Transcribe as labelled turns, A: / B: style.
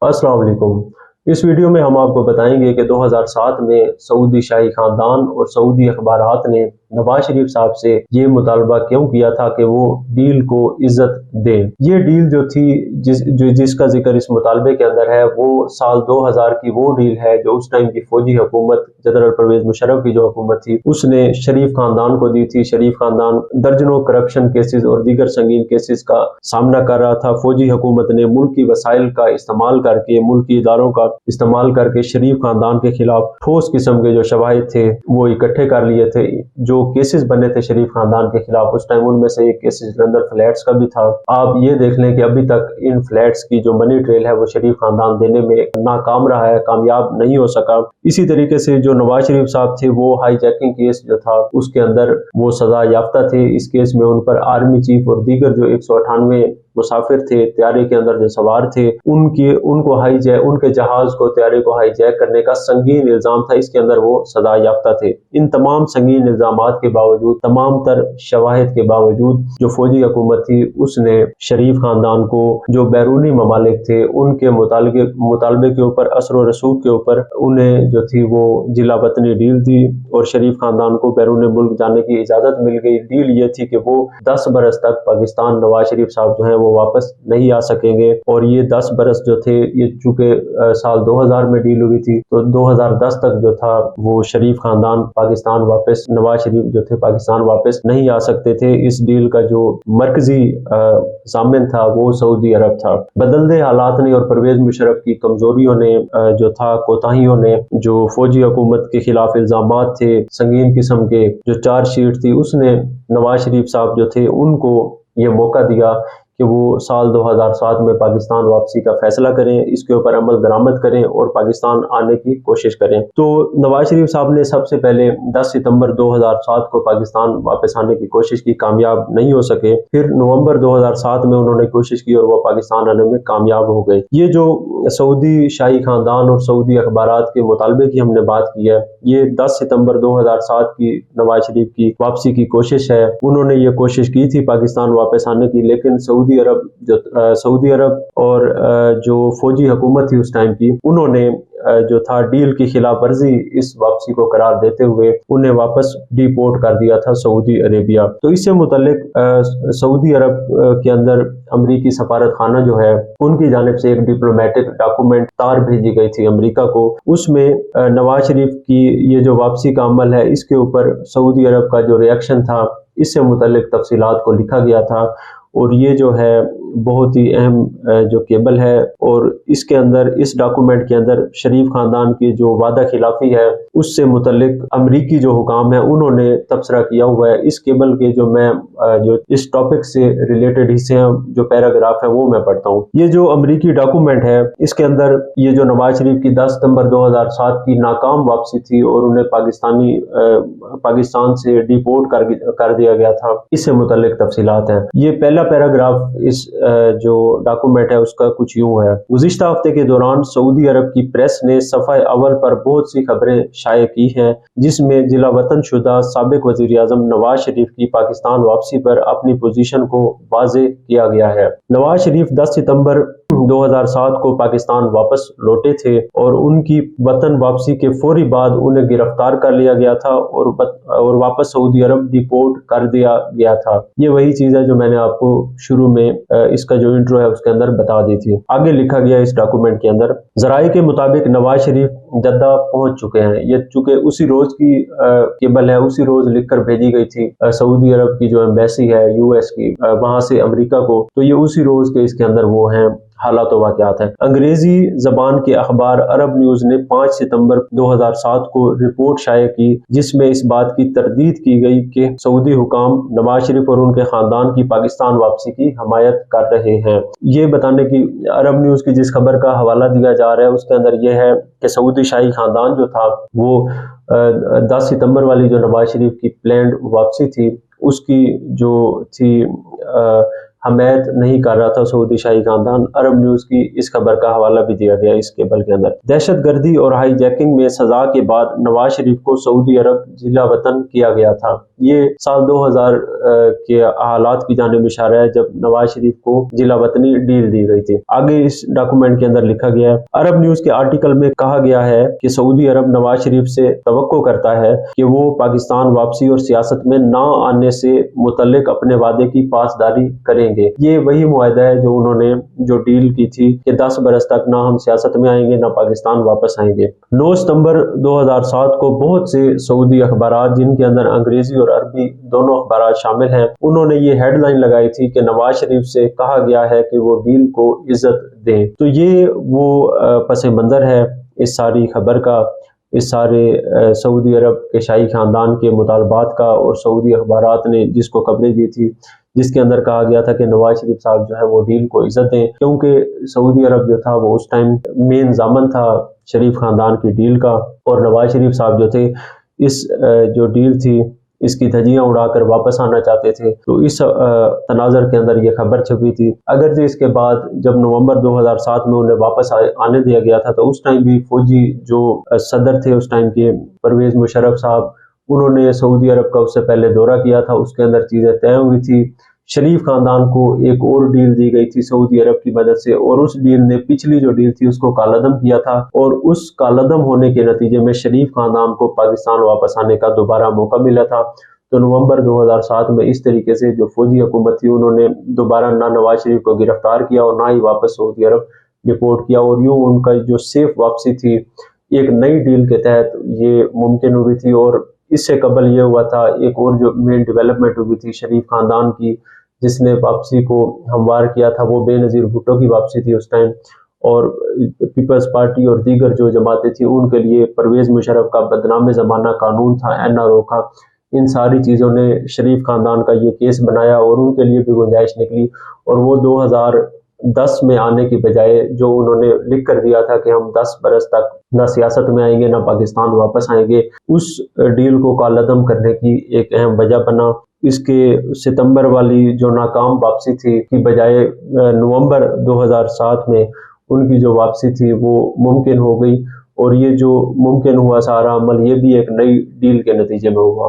A: अस्सलाम वालेकुम। इस वीडियो में हम आपको बताएंगे कि 2007 में सऊदी शाही खानदान और सऊदी अखबारात ने नवाज शरीफ साहब से ये मुतालबा क्यों किया था कि वो डील को इज्जत दें। ये डील जो थी जिसका जिक्र इस मुतालबे के अंदर है वो साल 2000 की वो डील है जो उस टाइम की फौजी हुकूमत जनरल परवेज मुशर्रफ की जो हुकूमत थी उसने शरीफ खानदान को दी थी। शरीफ खानदान दर्जनों करप्शन केसेस और दीगर संगीन केसेस का सामना कर रहा था। फौजी हुकूमत ने मुल्क की वसाइल का इस्तेमाल करके, मुल्क की इदारों का इस्तेमाल करके शरीफ खानदान के खिलाफ ठोस किस्म के जो शवाहिद थे वो इकट्ठे कर लिए थे। जो केसेस बने थे शरीफ खानदान के खिलाफ उस टाइम, उनमें से एक केसेस जलंधर फ्लैट्स का भी था। आप ये देख लें कि अभी तक इन फ्लैट्स की जो मनी ट्रेल है वो शरीफ खानदान देने में नाकाम रहा है, कामयाब नहीं हो सका। इसी तरीके से जो नवाज शरीफ साहब थे वो हाईजैकिंग केस जो था उसके अंदर वो सजा याफ्ता थे। इस केस में उन पर आर्मी चीफ और दीगर जो 198 मुसाफिर थे त्यारे के अंदर जो सवार थे उनके जहाज को, त्यारे को हाईजैक करने का संगीन इल्जाम था। इसके अंदर वो सजा याफ्ता थे। इन तमाम संगीन इल्जामात के बावजूद, तमाम तर शवाहिद के बावजूद जो फौजी हुकूमत थी उसने शरीफ खानदान को जो बैरूनी ममालिक थे उनके मुतालबे के ऊपर, असर व रसूख के ऊपर उन्हें जो थी वो जिला वतनी डील दी और शरीफ खानदान को बैरून मुल्क जाने की इजाजत मिल गई। डील ये थी कि वो 10 बरस तक पाकिस्तान नवाज शरीफ साहब जो है वो वापस नहीं आ सकेंगे। और ये 10 बरस जो थे, ये चूंकि साल 2000 में डील हुई थी तो 2010 तक जो था वो शरीफ खानदान पाकिस्तान वापस, नवाज शरीफ जो थे पाकिस्तान वापस नहीं आ सकते थे। इस डील का जो मरकजी जामिन था वो सऊदी अरब था। बदलते हालात ने और परवेज मुशर्रफ की कमजोरियों ने जो था, कोताहियों ने, जो फौजी हुकूमत के खिलाफ इल्जामात थे संगीन किस्म के, जो चार्जशीट थी, उसने नवाज शरीफ साहब जो थे उनको ये मौका दिया कि वो साल 2007 में पाकिस्तान वापसी का फैसला करें, इसके ऊपर अमल दरामद करें और पाकिस्तान आने की कोशिश करें। तो नवाज शरीफ साहब ने सबसे पहले 10 सितंबर 2007 को पाकिस्तान वापस आने की कोशिश की, कामयाब नहीं हो सके। फिर नवंबर 2007 में उन्होंने कोशिश की और वो पाकिस्तान आने में कामयाब हो गए। ये जो सऊदी शाही खानदान और सऊदी अखबारात के मुतालबे की हमने बात की है, ये 10 सितंबर 2007 की नवाज शरीफ की वापसी की कोशिश है। उन्होंने ये कोशिश की थी पाकिस्तान वापस आने की, लेकिन सऊदी अरब और जो फौजी हुकूमत थी उस टाइम की, उन्होंने जो था डील की खिलाफ वर्जी इस वापसी को करार देते हुए उन्हें वापस डिपोर्ट कर दिया था सऊदी अरेबिया। तो इससे मुतल्लिक सऊदी अरब के अंदर अमरीकी सफारत खाना जो है उनकी जानिब से एक डिप्लोमेटिक डॉक्यूमेंट तार भेजी गई थी अमरीका को। उसमें नवाज शरीफ की ये जो वापसी का अमल है इसके ऊपर सऊदी अरब का जो रिएक्शन था इससे मुतल्लिक तफसीलात को लिखा गया था। और ये जो है बहुत ही अहम जो केबल है और इसके अंदर, इस डॉक्यूमेंट के अंदर शरीफ खानदान की जो वादा खिलाफी है उससे मुतल्लिक अमरीकी जो हुकाम है उन्होंने तबसरा किया हुआ है। इस केबल के जो इस टॉपिक से रिलेटेड हिस्से हैं, जो पैराग्राफ है वो मैं पढ़ता हूँ। ये जो अमरीकी डॉक्यूमेंट है इसके अंदर ये जो नवाज शरीफ की 10 सितंबर 2007 की नाकाम वापसी थी और उन्हें पाकिस्तान से डिपोर्ट कर दिया गया था, इससे मुतल्लिक तफसीलात हैं। ये पहला पैराग्राफ इस जो डॉक्यूमेंट है उसका कुछ यूं है। गुज़िश्ता हफ्ते के दौरान सऊदी अरब की प्रेस ने सफ़ा अव्वल पर बहुत सी खबरें शाये की हैं जिसमें जिला वतन शुदा साबिक वज़ीर आज़म नवाज शरीफ की पाकिस्तान वापसी पर अपनी पोजीशन को वाज़े किया गया है। नवाज शरीफ 10 सितंबर 2007 को पाकिस्तान वापस लौटे थे और उनकी वतन वापसी के फौरी बाद उन्हें गिरफ्तार कर लिया गया था और वापस सऊदी अरब डिपोर्ट कर दिया गया था। ये वही चीज़ है जो मैंने आपको शुरू में इसका जो इंट्रो है उसके अंदर बता दी थी। आगे लिखा गया इस डॉक्यूमेंट के अंदर, ज़राए के मुताबिक नवाज शरीफ जद्दा पहुंच चुके हैं। ये चूंकि उसी रोज की केबल है, उसी रोज लिखकर भेजी गई थी सऊदी अरब की जो एम्बेसी है यूएस की, वहां से अमेरिका को, तो ये उसी रोज के इसके अंदर वो हैं हालात व वाक़यात हैं। अंग्रेजी जबान के अखबार अरब न्यूज ने 5 सितंबर 2007 को रिपोर्ट शाये की जिसमें इस बात की तरदीद की गई कि सऊदी हुकाम नवाज शरीफ और उनके खानदान की पाकिस्तान वापसी की हमायत कर रहे हैं। ये बताने की अरब न्यूज की जिस खबर का हवाला दिया जा रहा है उसके अंदर यह है कि सऊदी शाही खानदान जो था वो 10 सितंबर वाली जो नवाज शरीफ की प्लान्ड वापसी थी उसकी जो थी حمایت نہیں کر رہا تھا سعودی شاہی خاندان۔ عرب نیوز کی اس خبر کا حوالہ بھی دیا گیا اس کیبل کے اندر۔ دہشت گردی اور ہائی جیکنگ میں سزا کے بعد نواز شریف کو سعودی عرب جلا وطن کیا گیا تھا۔ یہ سال 2000 کے حالات کی جانب اشارہ ہے جب نواز شریف کو جلا وطنی ڈیل دی گئی تھی۔ آگے اس ڈاکومنٹ کے اندر لکھا گیا ہے، عرب نیوز کے آرٹیکل میں کہا گیا ہے کہ سعودی عرب نواز شریف سے توقع کرتا ہے کہ وہ پاکستان واپسی اور سیاست میں نہ آنے سے متعلق اپنے وعدے کی پاسداری کریں گے۔ یہ وہی معاہدہ ہے جو انہوں نے جو ڈیل کی تھی کہ 10 برس تک نہ ہم سیاست میں آئیں گے نہ پاکستان واپس آئیں گے۔ 9 ستمبر 2007 کو بہت سے سعودی اخبارات، جن کے اندر انگریزی اور عربی دونوں اخبارات شامل ہیں، انہوں نے یہ ہیڈ لائن لگائی تھی کہ نواز شریف سے کہا گیا ہے کہ وہ ڈیل کو عزت دیں۔ تو یہ وہ پس منظر ہے اس ساری خبر کا، اس سارے سعودی عرب کے شاہی خاندان کے مطالبات کا، اور سعودی اخبارات نے جس کو کوریج دی تھی جس کے اندر کہا گیا تھا کہ نواز شریف صاحب جو ہے وہ ڈیل کو عزت دیں، کیونکہ سعودی عرب جو تھا وہ اس ٹائم مین ضامن تھا شریف خاندان کی ڈیل کا، اور نواز شریف صاحب جو تھے اس جو ڈیل تھی اس کی دھجیاں اڑا کر واپس آنا چاہتے تھے۔ تو اس تناظر کے اندر یہ خبر چھپی تھی۔ اگرچہ اس کے بعد جب نومبر 2007 میں انہیں واپس آنے دیا گیا تھا تو اس ٹائم بھی فوجی جو صدر تھے اس ٹائم کے پرویز مشرف صاحب، انہوں نے سعودی عرب کا اس سے پہلے دورہ کیا تھا، اس کے اندر چیزیں طے ہوئی تھی۔ شریف خاندان کو ایک اور ڈیل دی گئی تھی سعودی عرب کی مدد سے، اور اس ڈیل نے پچھلی جو ڈیل تھی اس کو کالعدم کیا تھا، اور اس کالعدم ہونے کے نتیجے میں شریف خاندان کو پاکستان واپس آنے کا دوبارہ موقع ملا تھا۔ تو نومبر 2007 میں اس طریقے سے جو فوجی حکومت تھی انہوں نے دوبارہ نہ نواز شریف کو گرفتار کیا اور نہ ہی واپس سعودی عرب ڈپورٹ کیا، اور یوں ان کا جو سیف واپسی تھی ایک نئی ڈیل کے تحت یہ ممکن ہوئی تھی۔ اور اس سے قبل یہ ہوا تھا، ایک اور جو مین ڈیولپمنٹ ہوئی تھی شریف خاندان کی جس نے واپسی کو ہموار کیا تھا، وہ بے نظیر بھٹو کی واپسی تھی اس ٹائم، اور پیپلز پارٹی اور دیگر جو جماعتیں تھیں ان کے لیے پرویز مشرف کا بدنام زمانہ قانون تھا NRO کا۔ ان ساری چیزوں نے شریف خاندان کا یہ کیس بنایا اور ان کے لیے بھی گنجائش نکلی، اور وہ 2010 میں آنے کی بجائے جو انہوں نے لکھ کر دیا تھا کہ ہم 10 برس تک نہ سیاست میں آئیں گے نہ پاکستان واپس آئیں گے، اس ڈیل کو کالعدم کرنے کی ایک اہم وجہ بنا۔ اس کے ستمبر والی جو ناکام واپسی تھی کی بجائے نومبر 2007 میں ان کی جو واپسی تھی وہ ممکن ہو گئی، اور یہ جو ممکن ہوا سارا عمل یہ بھی ایک نئی ڈیل کے نتیجے میں ہوا۔